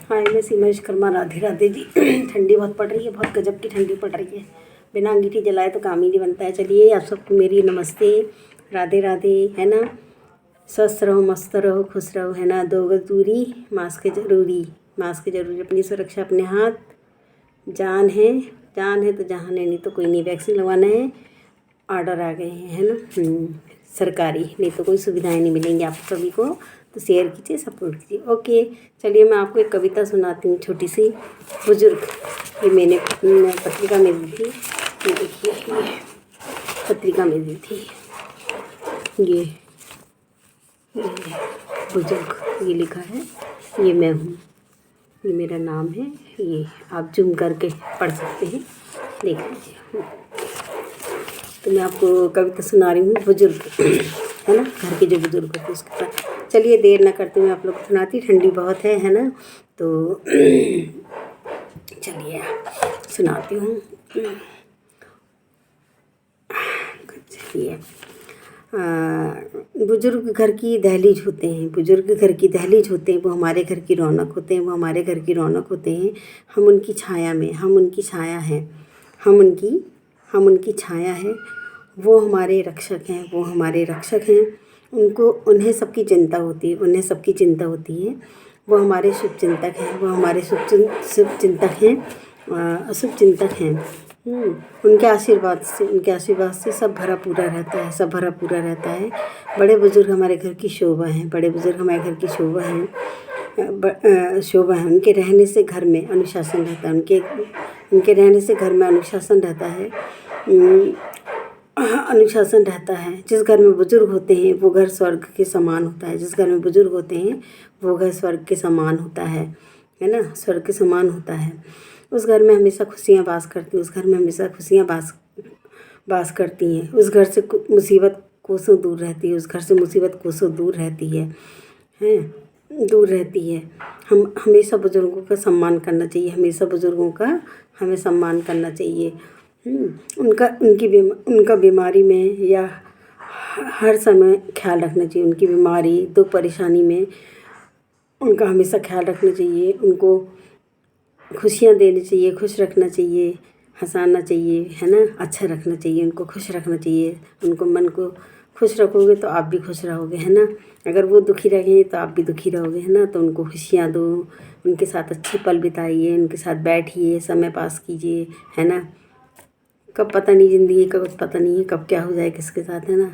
हाय, मैं सीमा विश्वकर्मा। राधे राधे जी। ठंडी बहुत पड़ रही है, बहुत गजब की ठंडी पड़ रही है। बिना अंगीठी जलाए तो काम ही नहीं बनता है। चलिए, आप सबको मेरी नमस्ते, राधे राधे, है ना। स्वस्थ रहो, मस्त रहो, खुश रहो, है ना। 2 गज दूरी, मास्क जरूरी, मास्क जरूरी। अपनी सुरक्षा अपने हाथ, जान है तो जहान है, नहीं तो कोई नहीं। वैक्सीन लगवाना है, ऑर्डर आ गए हैं, है ना। सरकारी, नहीं तो कोई सुविधाएं नहीं मिलेंगी आप सभी को। तो शेयर कीजिए, सपोर्ट कीजिए। ओके, चलिए मैं आपको एक कविता सुनाती हूँ, छोटी सी। बुजुर्ग, ये मैंने पत्रिका में दी थी। ये देखिए, ये पत्रिका में दी थी। ये बुजुर्ग, ये लिखा है, ये मैं हूँ, ये मेरा नाम है। ये आप जूम करके पढ़ सकते हैं, देख लीजिए। तो मैं आपको कविता सुना रही हूँ, बुजुर्ग, है ना। घर के जो बुजुर्ग होते हैं उसके साथ। चलिए, देर ना करते हुए आप लोग को सुनाती। ठंडी बहुत है ना। तो चलिए सुनाती हूँ। चलिए, बुजुर्ग घर की दहलीज होते हैं, बुजुर्ग घर की दहलीज होते हैं। वो हमारे घर की रौनक होते हैं, वो हमारे घर की रौनक होते हैं। हम उनकी छाया में, हम उनकी छाया हैं, हम उनकी छाया है। वो हमारे रक्षक हैं, वो हमारे रक्षक हैं। उन्हें सबकी चिंता होती है, उन्हें सबकी चिंता होती है। वो हमारे शुभ चिंतक हैं, वो हमारे शुभ चिंतक हैं, शुभ चिंतक हैं। उनके आशीर्वाद से सब भरा पूरा रहता है, सब भरा पूरा रहता है। बड़े बुजुर्ग हमारे घर की शोभा हैं, बड़े बुजुर्ग हमारे घर की शोभा हैं, शोभा है। उनके रहने से घर में अनुशासन रहता है, उनके रहने से घर में अनुशासन रहता है, अनुशासन रहता है। जिस घर में बुजुर्ग होते हैं वो घर स्वर्ग के समान होता है, जिस घर में बुजुर्ग होते हैं वो घर स्वर्ग के समान होता है ना, स्वर्ग के समान होता है। उस घर में हमेशा खुशियाँ वास करती हैं, उस घर में हमेशा खुशियाँ वास करती हैं। उस घर से मुसीबत कोसों दूर रहती है, उस घर से मुसीबत कोसों दूर रहती है, दूर रहती है। हम हमेशा बुजुर्गों का सम्मान करना चाहिए, हमेशा बुजुर्गों का हमें सम्मान करना चाहिए। उनका बीमारी में या हर समय ख्याल रखना चाहिए। उनकी बीमारी, दुख, परेशानी में उनका हमेशा ख्याल रखना चाहिए। उनको खुशियाँ देनी चाहिए, खुश रखना चाहिए, हंसाना चाहिए, है ना। अच्छा रखना चाहिए, उनको खुश रखना चाहिए। उनको मन को खुश रखोगे तो आप भी खुश रहोगे, है ना। अगर वो दुखी रहेंगे तो आप भी दुखी रहोगे, है ना। तो उनको खुशियाँ दो, उनके साथ अच्छे पल बिताइए, उनके साथ बैठिए, समय पास कीजिए, है ना। कब पता नहीं, ज़िंदगी का कुछ पता नहीं है कब क्या हो जाए किसके साथ, है ना।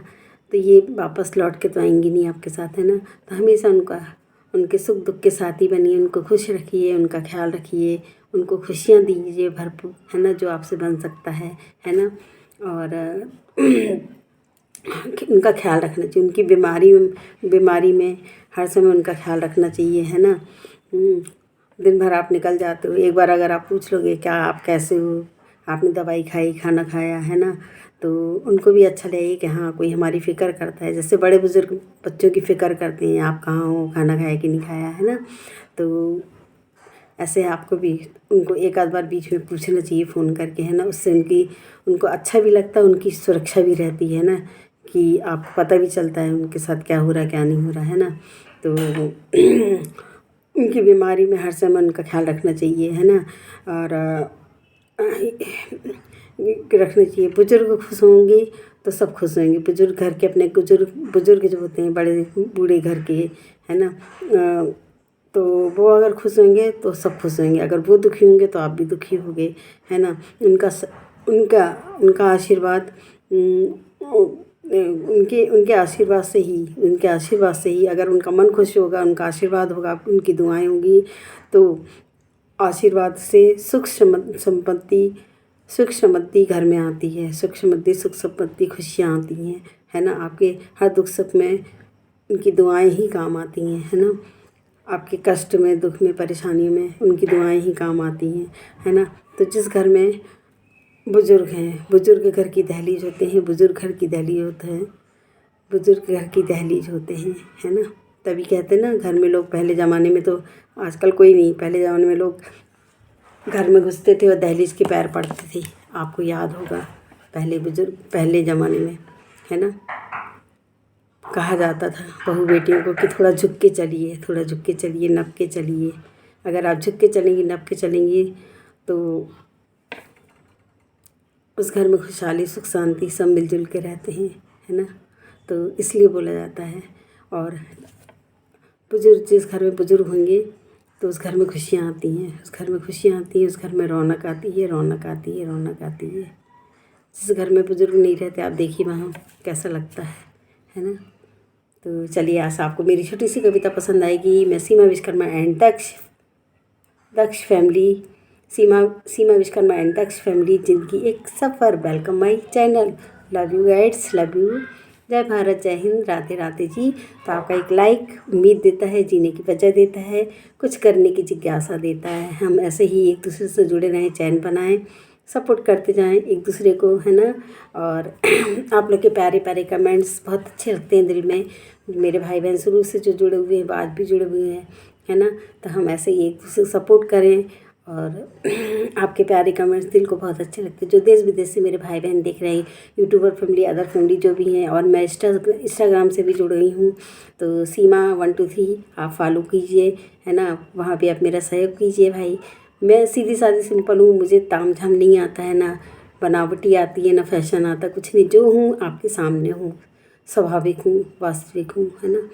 तो ये वापस लौट के तो आएंगी नहीं आपके साथ, है ना। तो हमेशा उनके सुख दुख के साथी बनिए, उनको खुश रखिए, उनका ख्याल रखिए, उनको खुशियाँ दीजिए भरपूर, है ना, जो आपसे बन सकता है ना। और उनका ख्याल रखना चाहिए। उनकी बीमारी में हर समय उनका ख्याल रखना चाहिए, है ना। दिन भर आप निकल जाते हो, एक बार अगर आप पूछ लोगे क्या आप कैसे हो, आपने दवाई खाई, खाना खाया, है ना, तो उनको भी अच्छा लगेगा कि हाँ कोई हमारी फ़िक्र करता है। जैसे बड़े बुजुर्ग बच्चों की फ़िक्र करते हैं, आप कहाँ हो, खाना खाया कि नहीं खाया, है ना। तो ऐसे आपको भी उनको एक आध बार बीच में पूछना चाहिए फ़ोन करके, है ना। उससे उनको अच्छा भी लगता है, उनकी सुरक्षा भी रहती है ना, कि आपको पता भी चलता है उनके साथ क्या हो रहा है क्या नहीं हो रहा है ना। तो उनकी बीमारी में हर समय उनका ख्याल रखना चाहिए, है ना। और रखना चाहिए। बुजुर्ग खुश होंगे तो सब खुश होंगे। बुजुर्ग घर के अपने बुजुर्ग जो होते हैं, बड़े बूढ़े घर के, है ना, तो वो अगर खुश होंगे तो सब खुश होंगे। अगर वो दुखी होंगे तो आप भी दुखी होंगे, है ना। उनका आशीर्वाद, उनके आशीर्वाद से ही अगर उनका मन खुश होगा, उनका आशीर्वाद होगा, उनकी दुआएं होंगी, तो आशीर्वाद से सुख समृद्धि घर में आती है। सुख समृद्धि खुशियाँ आती हैं, है ना। आपके हर दुख सुख में उनकी दुआएं ही काम आती हैं, है ना। आपके कष्ट में, दुख में, परेशानी में उनकी दुआएं ही काम आती हैं, है ना। तो जिस घर में बुजुर्ग हैं, बुजुर्ग घर की दहलीज होते हैं, बुजुर्ग घर की दहलीज होते हैं, बुजुर्ग घर की दहलीज होते हैं, है ना। तभी कहते हैं ना, घर में लोग पहले ज़माने में, तो आजकल कोई नहीं, पहले ज़माने में लोग घर में घुसते थे और दहलीज के पैर पड़ते थे। आपको याद होगा पहले ज़माने में, है ना। कहा जाता था बहू बेटियों को कि थोड़ा झुक के चलिए, थोड़ा झुक के चलिए, नप के चलिए, अगर आप झुक के चलेंगी, नप के चलेंगी, तो उस घर में खुशहाली, सुख शांति सब मिलजुल के रहते हैं, है ना। तो इसलिए बोला जाता है। और बुजुर्ग, जिस घर में बुजुर्ग होंगे तो उस घर में खुशियाँ आती हैं, उस घर में खुशियाँ आती हैं, उस घर में रौनक आती है, रौनक आती है, रौनक आती है। जिस घर में बुजुर्ग नहीं रहते, आप देखिए वहाँ कैसा लगता है ना। तो चलिए, आज आपको मेरी छोटी सी कविता पसंद आएगी। मैं Seema Vishwakarma and Daksh family, Seema Vishwakarma and Daksh family, जिंदगी एक सफ़र, welcome my channel. Love you guides, love you. जय भारत, जय हिंद, राधे राधे जी। तो आपका एक लाइक उम्मीद देता है, जीने की वजह देता है, कुछ करने की जिज्ञासा देता है। हम ऐसे ही एक दूसरे से जुड़े रहें, चैन बनाएं, सपोर्ट करते जाएं एक दूसरे को, है ना। और आप लोग के प्यारे प्यारे कमेंट्स बहुत अच्छे लगते हैं दिल में। मेरे भाई बहन शुरू से जो जुड़े हुए हैं, आज भी जुड़े हुए हैं, है ना। तो हम ऐसे ही एक दूसरे को सपोर्ट करें। और आपके प्यारे कमेंट्स दिल को बहुत अच्छे लगते हैं। जो देश विदेश से मेरे भाई बहन देख रहे हैं, यूट्यूबर फैमिली, अदर फैमिली जो भी हैं, और मैं इंस्टाग्राम से भी जुड़ गई हूँ। तो सीमा 123 आप फॉलो कीजिए, है ना। वहाँ पे आप मेरा सहयोग कीजिए भाई। मैं सीधी सादी सिंपल हूँ, मुझे ताम झाम नहीं आता है, ना बनावटी आती है, ना फैशन आता, कुछ नहीं। जो हूँ आपके सामने हूँ, स्वाभाविक हूँ, वास्तविक हूँ, है ना।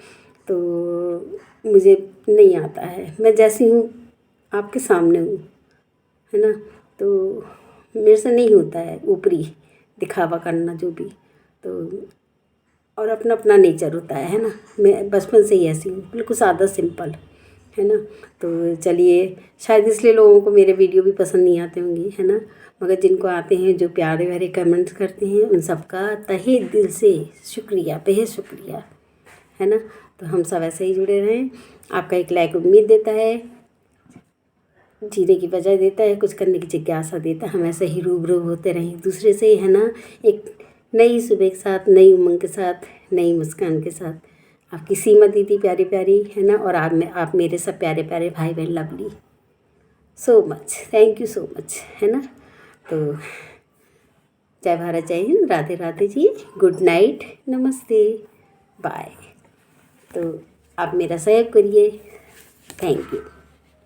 तो मुझे नहीं आता है, मैं जैसी हूँ आपके सामने हूँ, है ना। तो मेरे से नहीं होता है ऊपरी दिखावा करना जो भी। तो और अपना अपना नेचर होता है ना। मैं बचपन से ही ऐसी हूँ, बिल्कुल सादा सिंपल, है ना। तो चलिए, शायद इसलिए लोगों को मेरे वीडियो भी पसंद नहीं आते होंगे, है ना। मगर जिनको आते हैं, जो प्यारे प्यारे कमेंट्स करते हैं, उन सबका तहे दिल से शुक्रिया, बेहद शुक्रिया, है ना। तो हम सब ऐसे ही जुड़े रहें। आपका एक लाइक उम्मीद देता है, जीने की वजह देता है, कुछ करने की जिज्ञासा देता है। हम ऐसे ही रूबरू होते रहें एक दूसरे से, है ना। एक नई सुबह के साथ, नई उमंग के साथ, नई मुस्कान के साथ। आपकी सीमा दीदी प्यारी प्यारी, है ना। और आप मेरे सब प्यारे प्यारे भाई बहन, lovely, so much, thank you so much, है ना। तो जय भारत, जय हिंद, राधे राधे जी, गुड नाइट, नमस्ते, बाय। तो आप मेरा सहयोग करिए, थैंक यू।